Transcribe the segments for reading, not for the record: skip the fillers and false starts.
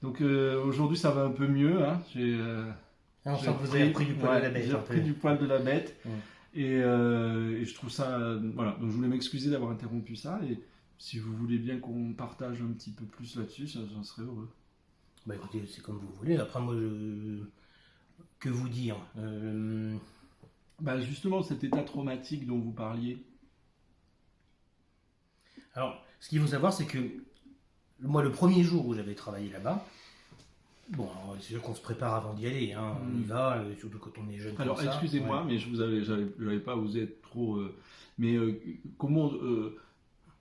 Donc aujourd'hui ça va un peu mieux. Hein. On sent que vous avez repris du poil de la bête. J'ai repris du poil de la bête. Ouais. Et je trouve ça... voilà, donc je voulais m'excuser d'avoir interrompu ça. Et si vous voulez bien qu'on partage un petit peu plus là-dessus, j'en serais heureux. Bah écoutez, c'est comme vous voulez. Après, moi, que vous dire Bah justement, cet état traumatique dont vous parliez. Alors, ce qu'il faut savoir, c'est que moi, le premier jour où j'avais travaillé là-bas, bon, alors, c'est sûr qu'on se prépare avant d'y aller, hein, on y va, surtout quand on est jeune. Alors, comme ça. excusez-moi, Ouais. mais j'avais pas osé être trop... mais comment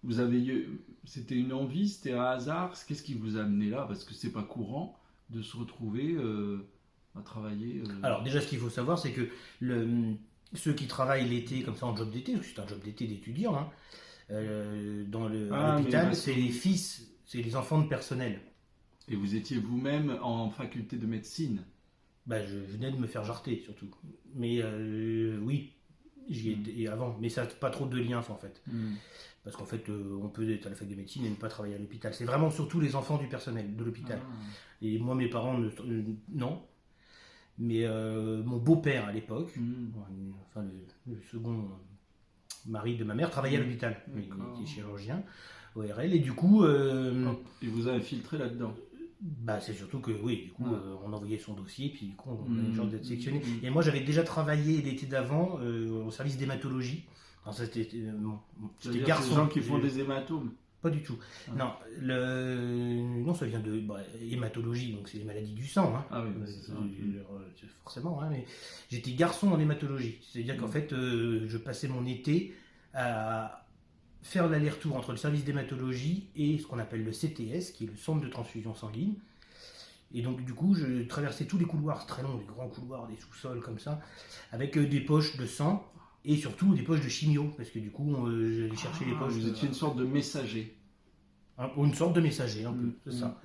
vous avez eu... C'était une envie, c'était un hasard? Qu'est-ce qui vous a amené là? Parce que c'est pas courant de se retrouver à travailler... Alors, déjà, ce qu'il faut savoir, c'est que ceux qui travaillent l'été, comme ça, en job d'été, parce que c'est un job d'été d'étudiant, hein, dans à l'hôpital, mais c'est les fils, c'est les enfants de personnel. Et vous étiez vous-même en faculté de médecine? Bah, je venais de me faire jarter, surtout. Mais oui, j'y étais avant. Mais ça n'a pas trop de liens, en fait. Parce qu'en fait, on peut être à la fac de médecine et ne pas travailler à l'hôpital. C'est vraiment surtout les enfants du personnel de l'hôpital. Et moi, mes parents, non. Mais mon beau-père, à l'époque, enfin, le second mari de ma mère, travaillait à l'hôpital. Il était chirurgien, ORL. Et du coup... Il vous a infiltré là-dedans? Bah, c'est surtout que, oui, du coup, on envoyait son dossier, puis du coup, on avait une chance d'être sélectionné. Et moi, j'avais déjà travaillé l'été d'avant au service d'hématologie. Alors, c'était garçon. Des gens qui font des hématomes? Pas du tout. Non, non, ça vient de hématologie, donc c'est les maladies du sang. Hein. Ah oui, c'est ça. Forcément, hein, mais j'étais garçon en hématologie. C'est-à-dire qu'en fait, je passais mon été à faire l'aller-retour entre le service d'hématologie et ce qu'on appelle le CTS, qui est le centre de transfusion sanguine. Et donc, du coup, je traversais tous les couloirs très longs, des grands couloirs, des sous-sols comme ça, avec des poches de sang et surtout des poches de chimio, parce que du coup, j'allais chercher les poches. Vous étiez une sorte de messager. Une sorte de messager, un peu, c'est ça.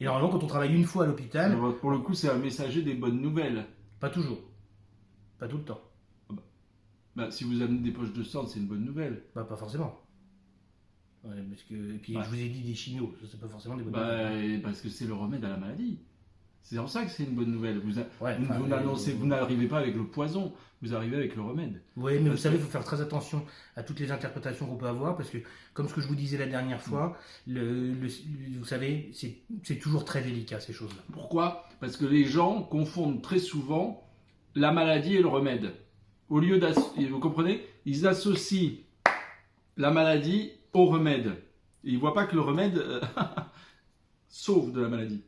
Et normalement, quand on travaille une fois à l'hôpital... Alors, pour le coup, c'est un messager des bonnes nouvelles. Pas toujours. Pas tout le temps. Bah, si vous amenez des poches de sang, c'est une bonne nouvelle. Bah, pas forcément. Ouais, parce que... Et puis, je vous ai dit des chimios, ça c'est pas forcément des bonnes nouvelles. Parce que c'est le remède à la maladie. C'est en ça que c'est une bonne nouvelle. Vous vous n'arrivez pas avec le poison, vous arrivez avec le remède. Oui, mais vous savez, il faut faire très attention à toutes les interprétations qu'on peut avoir, parce que, comme ce que je vous disais la dernière fois, vous savez, c'est toujours très délicat, ces choses-là. Pourquoi? Parce que les gens confondent très souvent la maladie et le remède. Au lieu vous comprenez? Ils associent la maladie au remède. Et ils ne voient pas que le remède sauve de la maladie.